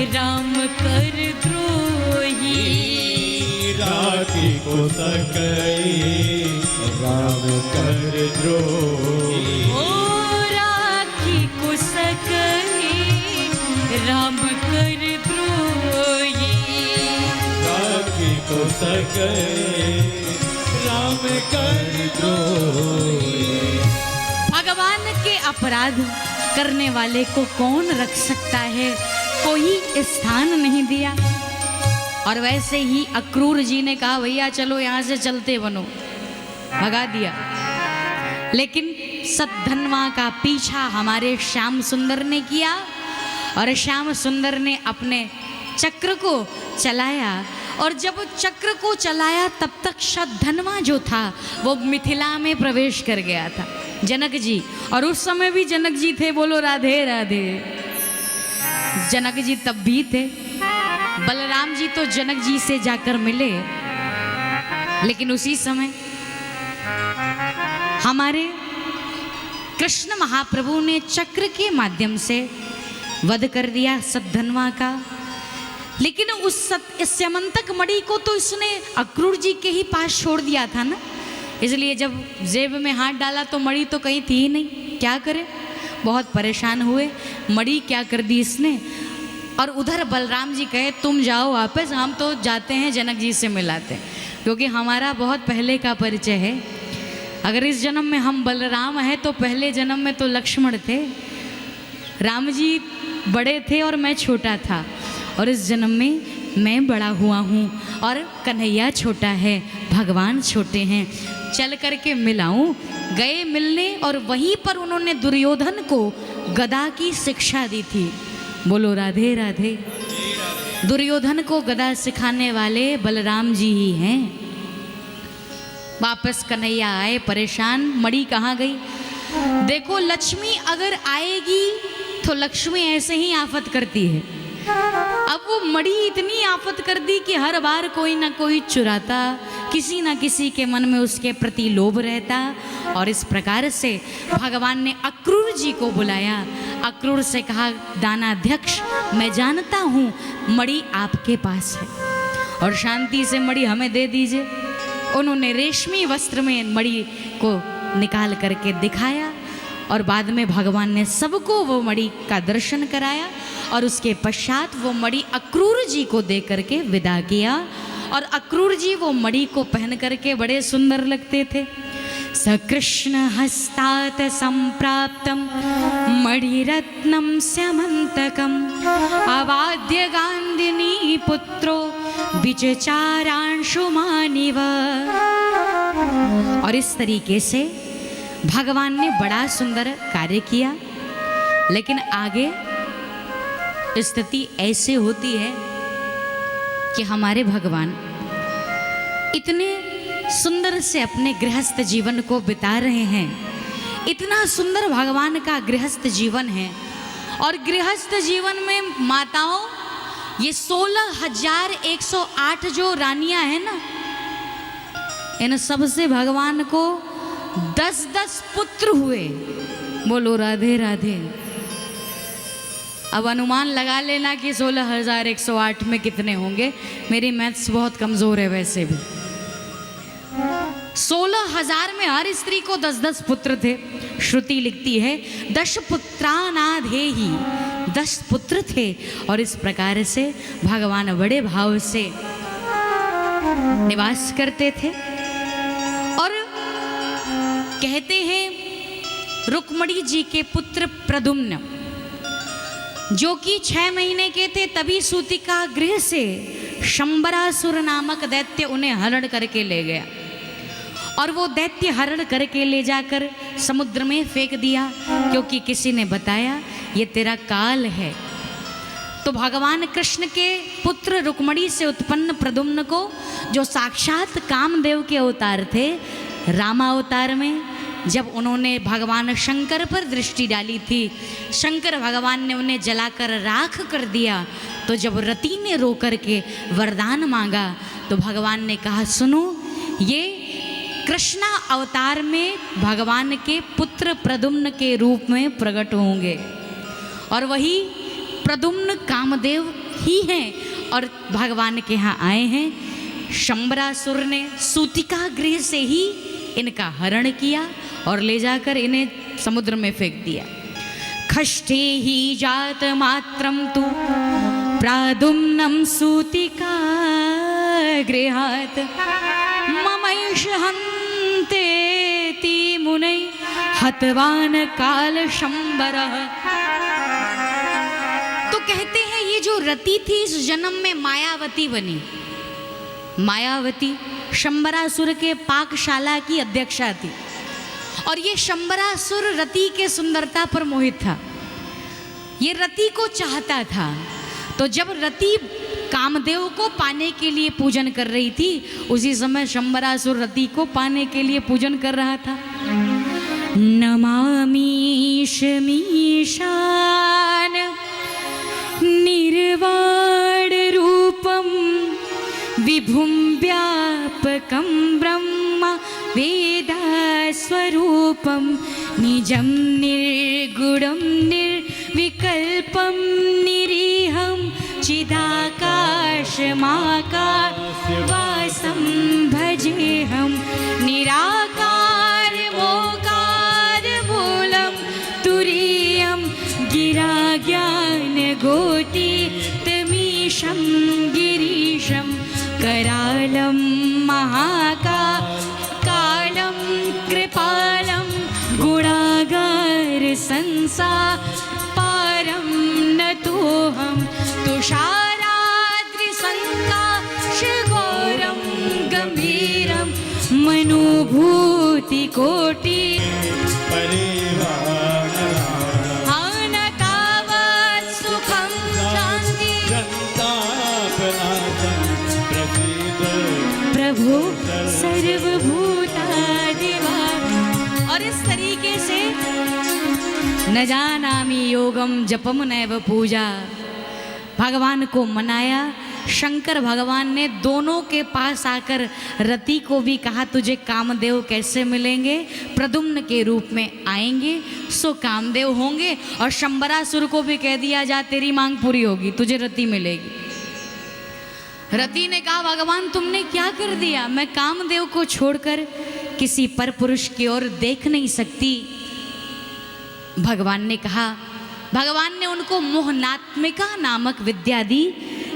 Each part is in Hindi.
राम कर द्रोही। राखी को सकई राम कर द्रोही। ओ राखी को सकई राम कर द्रोही। राखी को सकई राम कर द्रोही। भगवान के अपराध करने वाले को कौन रख सकता है, कोई स्थान नहीं दिया। और वैसे ही अक्रूर जी ने कहा भैया चलो यहाँ से चलते बनो, भगा दिया। लेकिन सद्धन्वा का पीछा हमारे श्याम सुंदर ने किया और श्याम सुंदर ने अपने चक्र को चलाया। और जब चक्र को चलाया तब तक सद्धन्वा जो था वो मिथिला में प्रवेश कर गया था, जनक जी। और उस समय भी जनक जी थे, बोलो राधे राधे। जनक जी तब भी थे। बलराम जी तो जनक जी से जाकर मिले, लेकिन उसी समय हमारे कृष्ण महाप्रभु ने चक्र के माध्यम से वध कर दिया सद्धन्वा का। लेकिन उस स्यमंतक मणि को तो इसने अक्रूर जी के ही पास छोड़ दिया था ना, इसलिए जब जेब में हाथ डाला तो मणि तो कहीं थी ही नहीं। क्या करे, बहुत परेशान हुए। मणि क्या कर दी इसने। और उधर बलराम जी कहे तुम जाओ वापस, हम तो जाते हैं जनक जी से मिलाते हैं, क्योंकि हमारा बहुत पहले का परिचय है। अगर इस जन्म में हम बलराम हैं तो पहले जन्म में तो लक्ष्मण थे। राम जी बड़े थे और मैं छोटा था, और इस जन्म में मैं बड़ा हुआ हूँ और कन्हैया छोटा है, भगवान छोटे हैं, चल करके मिलाऊं। गए मिलने और वहीं पर उन्होंने दुर्योधन को गदा की शिक्षा दी थी। बोलो राधे राधे। दुर्योधन को गदा सिखाने वाले बलराम जी ही हैं। वापस कन्हैया आए परेशान, मणि कहाँ गई। देखो लक्ष्मी अगर आएगी तो लक्ष्मी ऐसे ही आफत करती है। अब वो मणि इतनी आफत कर दी कि हर बार कोई ना कोई चुराता, किसी ना किसी के मन में उसके प्रति लोभ रहता। और इस प्रकार से भगवान ने अक्रूर जी को बुलाया। अक्रूर से कहा दानाध्यक्ष मैं जानता हूँ मणि आपके पास है और शांति से मणि हमें दे दीजिए। उन्होंने रेशमी वस्त्र में मणि को निकाल करके दिखाया और बाद में भगवान ने सबको वो मणि का दर्शन कराया। और उसके पश्चात वो मणि अक्रूर जी को दे करके विदा किया। और अक्रूर जी वो मणि को पहन करके बड़े सुंदर लगते थे। सकृष्ण हस्तात संप्राप्तम मणिरत्नम स्यमंतकम अवाद्य गांधिनी पुत्रो विचचारांशुमानिव। और इस तरीके से भगवान ने बड़ा सुंदर कार्य किया। लेकिन आगे स्थिति ऐसे होती है कि हमारे भगवान इतने सुंदर से अपने गृहस्थ जीवन को बिता रहे हैं। इतना सुंदर भगवान का गृहस्थ जीवन है। और गृहस्थ जीवन में माताओं ये 16,108 जो रानियां हैं ना, इन सबसे भगवान को 10-10 पुत्र हुए। बोलो राधे राधे। अब अनुमान लगा लेना कि 16,108 में कितने होंगे। मेरी मैथ्स बहुत कमज़ोर है वैसे भी। 16,000 में हर स्त्री को 10-10 पुत्र थे। श्रुति लिखती है 10 पुत्रानाधेहि, 10 पुत्र थे। और इस प्रकार से भगवान बड़े भाव से निवास करते थे। और कहते हैं रुक्मणी जी के पुत्र प्रद्युम्न जो कि 6 महीने के थे तभी सूतिका गृह से शंबरासुर नामक दैत्य उन्हें हरण करके ले गया। और वो दैत्य हरण करके ले जाकर समुद्र में फेंक दिया, क्योंकि किसी ने बताया ये तेरा काल है। तो भगवान कृष्ण के पुत्र रुक्मणी से उत्पन्न प्रद्युम्न को, जो साक्षात कामदेव के अवतार थे, रामावतार में जब उन्होंने भगवान शंकर पर दृष्टि डाली थी, शंकर भगवान ने उन्हें जलाकर राख कर दिया। तो जब रति ने रो कर के वरदान मांगा तो भगवान ने कहा सुनो, ये कृष्णा अवतार में भगवान के पुत्र प्रद्युम्न के रूप में प्रकट होंगे। और वही प्रद्युम्न कामदेव ही हैं और भगवान के यहाँ आए हैं। शंबरासुर ने सूतिका गृह से ही इनका हरण किया और ले जाकर इन्हें समुद्र में फेंक दिया। खष्टे ही जात मात्रम तु प्रादुम्नम सूतिका गृहात् ममैष हन्तेति मुनै हतवान काल शंबरः। तो कहते हैं ये जो रति थी इस जन्म में मायावती बनी। मायावती शंबरासुर के पाकशाला की अध्यक्षा थी और ये शंबरासुर रति के सुंदरता पर मोहित था। ये रति को चाहता था। तो जब रति कामदेव को पाने के लिए पूजन कर रही थी उसी समय शंबरासुर रति को पाने के लिए पूजन कर रहा था। नमामीशमीशान निर्वाण रूपम विभुं व्यापकं ब्रह्म वेदास्वरूपं निजं निर्गुणं निर्विकल्पं निरीहं चिदाकाशमाकाशवासं भजेऽहं निराकारमोकारमूलं तुरीयं गिराज्ञानगोटितमीशं गिरीशं करालं महाकालं कृपालं गुणागार संसारं नतोऽहं तुषाराद्रिसङ्काशघोरं गम्भीरं मनोभूतिकोटि प्रभु सर्वभूतादिवा। और इस तरीके से न जानामि योगम जपम नैव पूजा भगवान को मनाया। शंकर भगवान ने दोनों के पास आकर रति को भी कहा तुझे कामदेव कैसे मिलेंगे? प्रद्युम्न के रूप में आएंगे सो कामदेव होंगे। और शंबरासुर को भी कह दिया जा तेरी मांग पूरी होगी, तुझे रति मिलेगी। रति ने कहा भगवान तुमने क्या कर दिया? मैं कामदेव को छोड़कर किसी पर पुरुष की ओर देख नहीं सकती। भगवान ने कहा, भगवान ने उनको मोहनात्मिका नामक विद्या दी।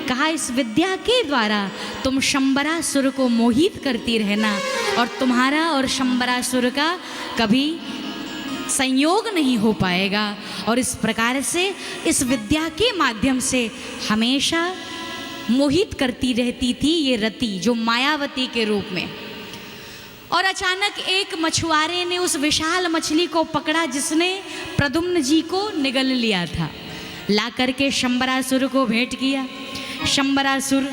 कहा इस विद्या के द्वारा तुम शंबरासुर को मोहित करती रहना और तुम्हारा और शंबरासुर का कभी संयोग नहीं हो पाएगा। और इस प्रकार से इस विद्या के माध्यम से हमेशा मोहित करती रहती थी ये रति जो मायावती के रूप में। और अचानक एक मछुआरे ने उस विशाल मछली को पकड़ा जिसने प्रद्युम्न जी को निगल लिया था। ला करके शंबरासुर को भेंट किया। शंबरासुर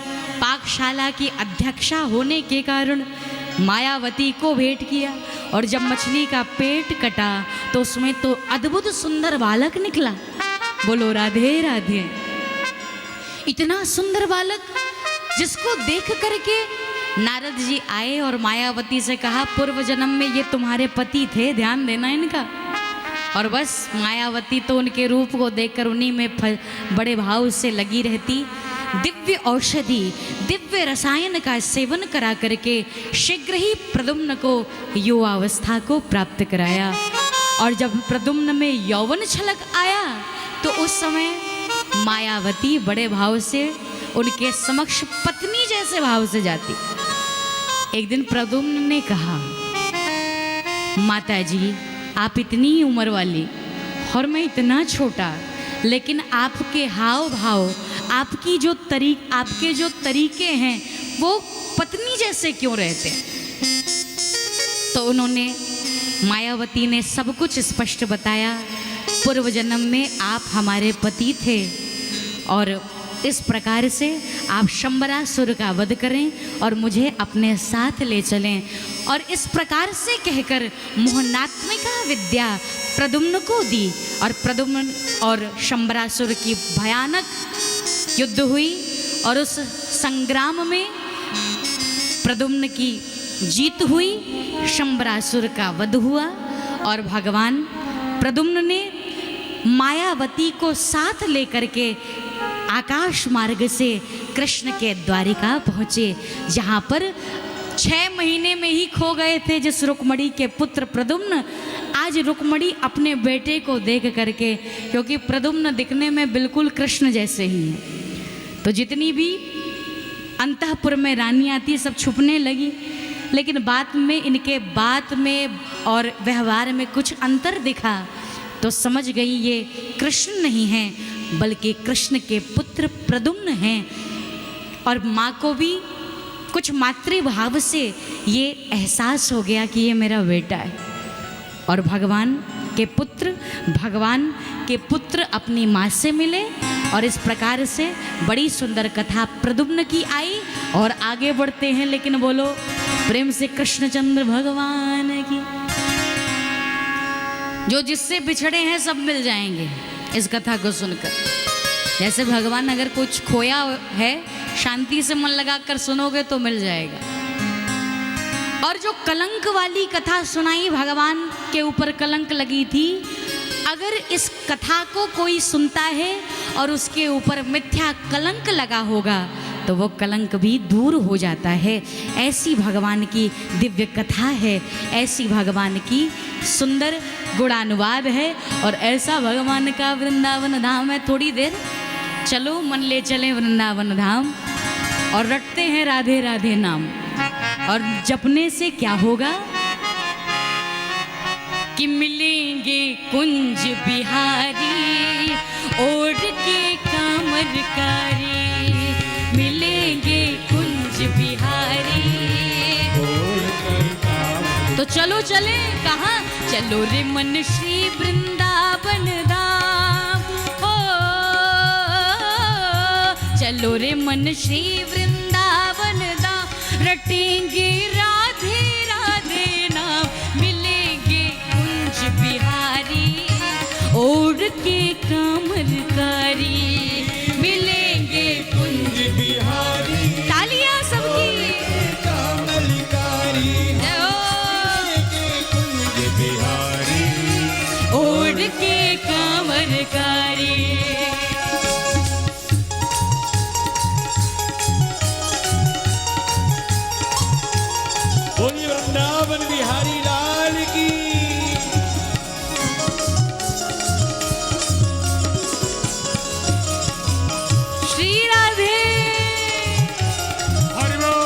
पाकशाला की अध्यक्षा होने के कारण मायावती को भेंट किया। और जब मछली का पेट कटा तो उसमें तो अद्भुत सुंदर बालक निकला। बोलो राधे राधे। इतना सुंदर बालक जिसको देख करके नारद जी आए और मायावती से कहा पूर्व जन्म में ये तुम्हारे पति थे, ध्यान देना इनका। और बस मायावती तो उनके रूप को देखकर उन्हीं में बड़े भाव से लगी रहती। दिव्य औषधि दिव्य रसायन का सेवन करा करके शीघ्र ही प्रद्युम्न को युवावस्था को प्राप्त कराया। और जब प्रद्युम्न में यौवन छलक आया तो उस समय मायावती बड़े भाव से उनके समक्ष पत्नी जैसे भाव से जाती। एक दिन प्रद्युम्न ने कहा माता जी आप इतनी उम्र वाली और मैं इतना छोटा, लेकिन आपके हाव भाव आपके जो तरीके हैं वो पत्नी जैसे क्यों रहते? तो उन्होंने मायावती ने सब कुछ स्पष्ट बताया। पूर्व जन्म में आप हमारे पति थे और इस प्रकार से आप शंबरासुर का वध करें और मुझे अपने साथ ले चलें। और इस प्रकार से कहकर मोहनात्मिका विद्या प्रद्युम्न को दी। और प्रद्युम्न और शंबरासुर की भयानक युद्ध हुई और उस संग्राम में प्रद्युम्न की जीत हुई, शंबरासुर का वध हुआ। और भगवान प्रद्युम्न ने मायावती को साथ लेकर के आकाश मार्ग से कृष्ण के द्वारिका पहुँचे, जहाँ पर 6 महीने में ही खो गए थे जिस रुक्मणी के पुत्र प्रद्युम्न, आज रुक्मणी अपने बेटे को देख करके, क्योंकि प्रद्युम्न दिखने में बिल्कुल कृष्ण जैसे ही हैं, तो जितनी भी अंतःपुर में रानी आती सब छुपने लगी। लेकिन इनके बात में और व्यवहार में कुछ अंतर दिखा, तो समझ गई ये कृष्ण नहीं हैं बल्कि कृष्ण के पुत्र प्रद्युम्न हैं। और माँ को भी कुछ मातृभाव से ये एहसास हो गया कि ये मेरा बेटा है। और भगवान के पुत्र अपनी माँ से मिले, और इस प्रकार से बड़ी सुंदर कथा प्रद्युम्न की आई। और आगे बढ़ते हैं, लेकिन बोलो प्रेम से कृष्णचंद्र भगवान की। जो जिससे बिछड़े हैं सब मिल जाएंगे इस कथा को सुनकर। जैसे भगवान अगर कुछ खोया है, शांति से मन लगाकर सुनोगे तो मिल जाएगा। और जो कलंक वाली कथा सुनाई, भगवान के ऊपर कलंक लगी थी, अगर इस कथा को कोई सुनता है और उसके ऊपर मिथ्या कलंक लगा होगा तो वो कलंक भी दूर हो जाता है। ऐसी भगवान की दिव्य कथा है, ऐसी भगवान की सुंदर गुणानुवाद है, और ऐसा भगवान का वृंदावन धाम है। थोड़ी देर चलो मन ले चले वृंदावन धाम और रटते हैं राधे राधे नाम। और जपने से क्या होगा कि मिलेंगे कुंज बिहारी ओढ़ के कामरकारी, मिलेंगे कुंज बिहारी। तो चलो चले कहाँ, चलो रे मन श्री वृंदावन धाम, ओ चलो रे मन श्री वृंदावन धाम, रटेंगे राधे राधे नाम, मिलेंगे कुंज बिहारी ओढ़ के कामरकारी, मिलेंगे कुंज बिहारी तालियां सबकी कामलकारी, कुंज बिहारी ओढ़ के कामरकारी। बोलिए वृंदावन बिहारी लाल की। श्री राधे हरि बोल।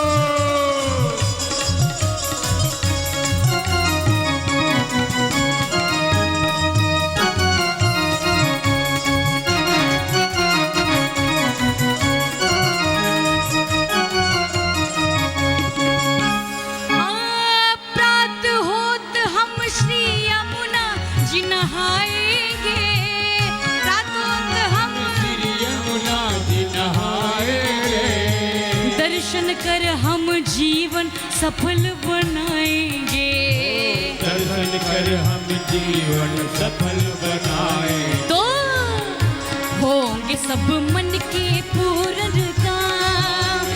प्रात होत हम श्री यमुना जी नहाएंगे, प्रात होत हम श्री यमुना जी नहाएंगे, दर्शन कर हम जीवन सफल बनाएंगे, दर्शन कर हम जीवन सफल बनाए। तो होंगे सब मन के पूर्ण काम,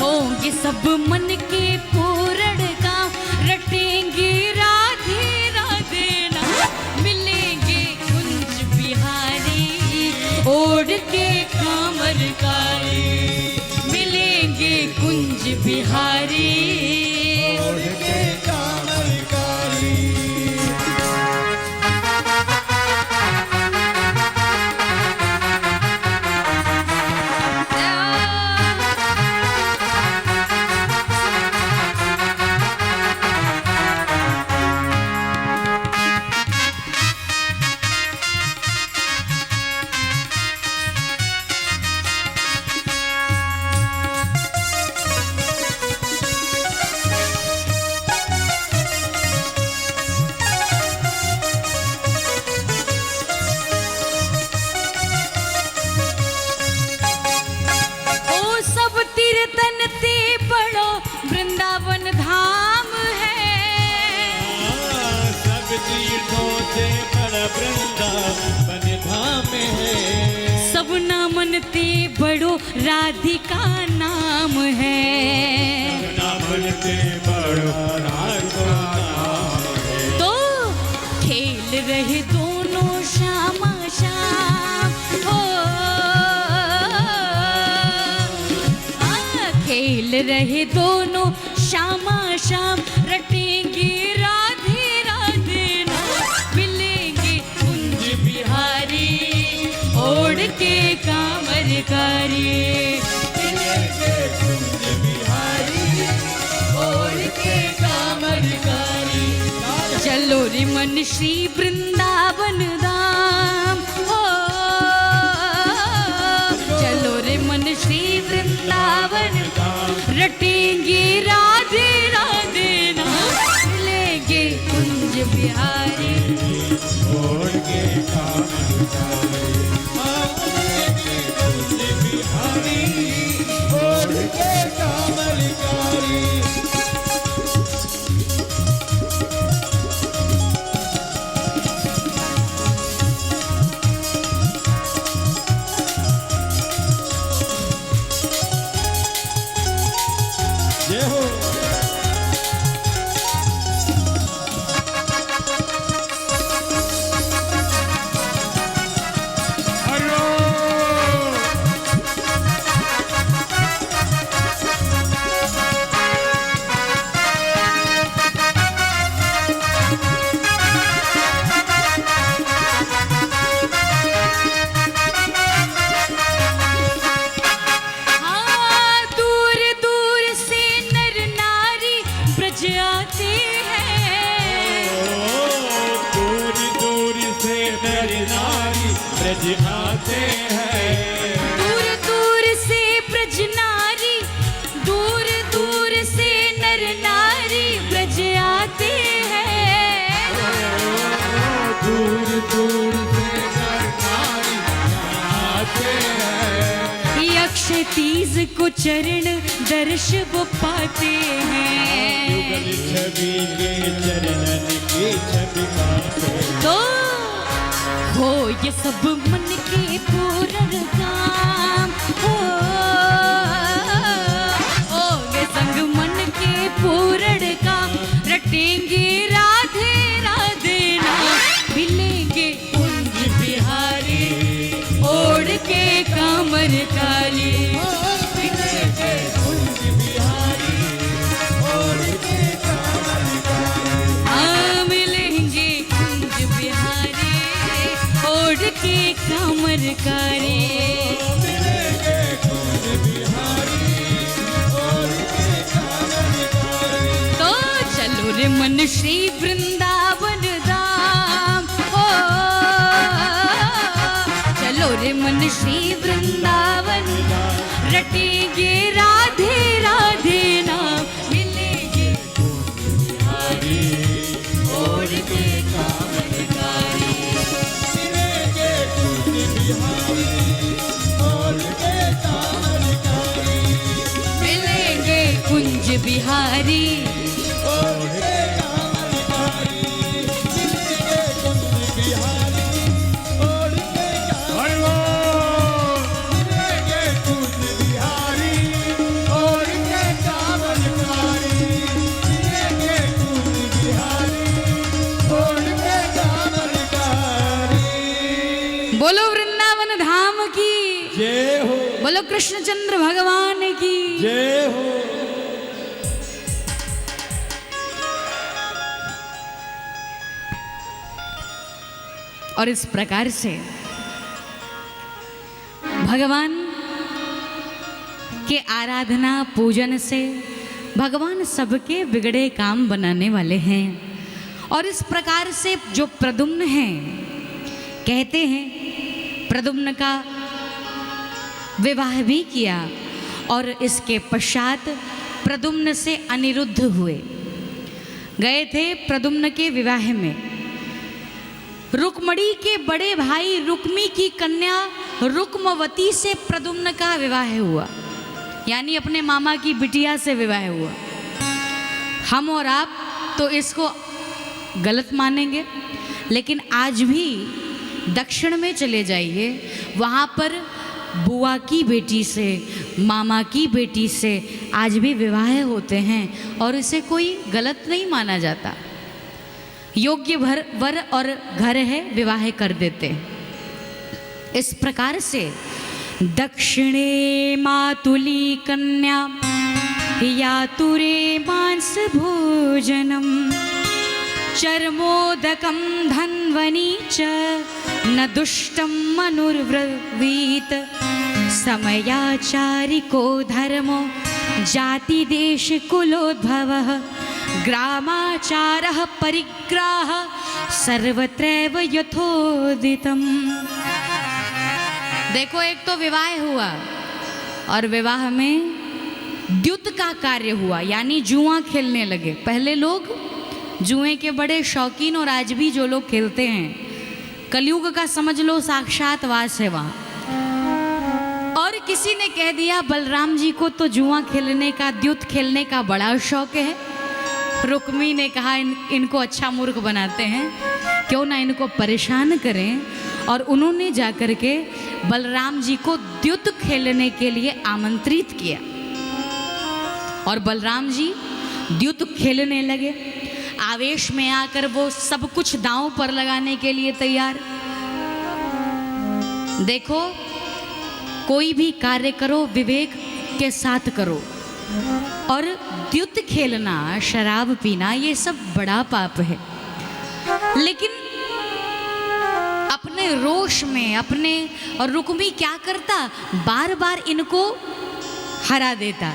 होंगे सब मन के पूर्ण काम, रटेंगे राधे राधे नाम, मिलेंगे कुंज बिहारी ओढ़ के कामरकारी, मिलेंगे कुंज बिहारी। ओढ़ के कामलकारी। ओ सब तीर्थन ते बड़ो वृंदावन धाम है, सब तीर्थों से बड़ा वृंदावन धाम है, सब नामन ते बड़ो राधिका नाम है, नामन से बड़ा राधा नाम है। तो खेल रहे दोनों श्यामा श्याम, मिल रहे दोनों श्यामा श्याम रटेंगे राधे राधे नाम मिलेंगे कुंज बिहारी ओढ़ के कांवरकारी मिलेंगे कुंज बिहारी ओढ़ के कांवरकारी। चलो रे मन श्री वृंदावन धाम हो चलो रे मन श्री वृंदावन रटेंगे राधे राधे नाम मिलेंगे कुंज बिहारी ओढ़ के कांवरकारी। मिलेंगे कुंज बिहारी ओढ़ के कांवरकारी। जय हो। हाँ दूर दूर से नर नारी ब्रज आते हैं दूर दूर से नर नारी ब्रज आते हैं। दूर दूर से ब्रज नारी दूर दूर से नर नारी ब्रज आते हैं दूर दूर से नर नारी आते हैं। यक्ष तीज को चरण दर्श वो पाते हैं युगल छवि के चरणन की छवि पाते। तो हो ये सब मन के पूर्ण काम हो ये संग मन के पूर्ण काम रटेंगे राधे राधे नाम मिलेंगे कुंज बिहारी ओढ़ के कांवरकारी मिलेंगे कुंज बिहारी ओढ़ के कांवरकारी। मिलेंगे कुंज बिहारी ओढ़ के कांवरकारी मिलेंगे कुंज बिहारी ओढ़ के कांवरकारी। तो चलो रे मन श्री वृंदावन धाम हो चलो रे मन श्री वृंदावन रटेंगे राधे राधे नाम मिलेंगे बिहारी ओढ़ के कांवरकारी मिलेंगे कुंज बिहारी ओढ़ के कांवरकारी। मिलेंगे कुंज बिहारी ओढ़ के कांवरकारी। मिलेंगे कुंज बिहारी ओढ़ के कांवरकारी। मिलेंगे कुंज बिहारी ओढ़ के कांवरकारी। मिलेंगे कुंज बिहारी ओढ़ के कांवरकारी। बोलो वृंदावन धाम की जय हो बोलो कृष्णचंद्र भगवान की जय हो। और इस प्रकार से भगवान के आराधना पूजन से भगवान सबके बिगड़े काम बनाने वाले हैं। और इस प्रकार से जो प्रद्युम्न हैं कहते हैं प्रद्युम्न का विवाह भी किया और इसके पश्चात प्रद्युम्न से अनिरुद्ध हुए। गए थे प्रद्युम्न के विवाह में। रुक्मणी के बड़े भाई रुक्मी की कन्या रुक्मवती से प्रद्युम्न का विवाह हुआ, यानी अपने मामा की बिटिया से विवाह हुआ। हम और आप तो इसको गलत मानेंगे, लेकिन आज भी दक्षिण में चले जाइए, वहाँ पर बुआ की बेटी से, मामा की बेटी से आज भी विवाह होते हैं और इसे कोई गलत नहीं माना जाता। योग्य वर और घर है, विवाह कर देते हैं। इस प्रकार से दक्षिणे मातुली कन्या यातुरे मांस भोजनम चर्मोदकं धन्वनी च न दुष्टं मनुर्ब्रवीत समयाचारिको धर्मो जाति देश कुलोद्भवः ग्रामाचारः परिग्राह सर्वत्रैव यथोदितम्। देखो, एक तो विवाह हुआ और विवाह में द्युत का कार्य हुआ, यानी जुआ खेलने लगे। पहले लोग जुए के बड़े शौकीन और आज भी जो लोग खेलते हैं, कलयुग का समझ लो साक्षात वास है वहाँ। और किसी ने कह दिया बलराम जी को तो जुआ खेलने का, द्युत खेलने का बड़ा शौक है। रुक्मी ने कहा इनको अच्छा मूर्ख बनाते हैं, क्यों ना इनको परेशान करें। और उन्होंने जाकर के बलराम जी को द्युत खेलने के लिए आमंत्रित किया और बलराम जी द्युत खेलने लगे। आवेश में आकर वो सब कुछ दांव पर लगाने के लिए तैयार। देखो, कोई भी कार्य करो विवेक के साथ करो, और द्युत खेलना, शराब पीना, ये सब बड़ा पाप है। लेकिन अपने रोष में और रुक्मी क्या करता, बार बार इनको हरा देता,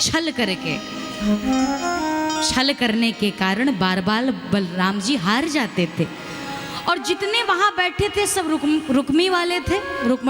छल करके। छल करने के कारण बार बार बलराम जी हार जाते थे। और जितने वहां बैठे थे सब रुक्मी वाले थे, रुक्मणी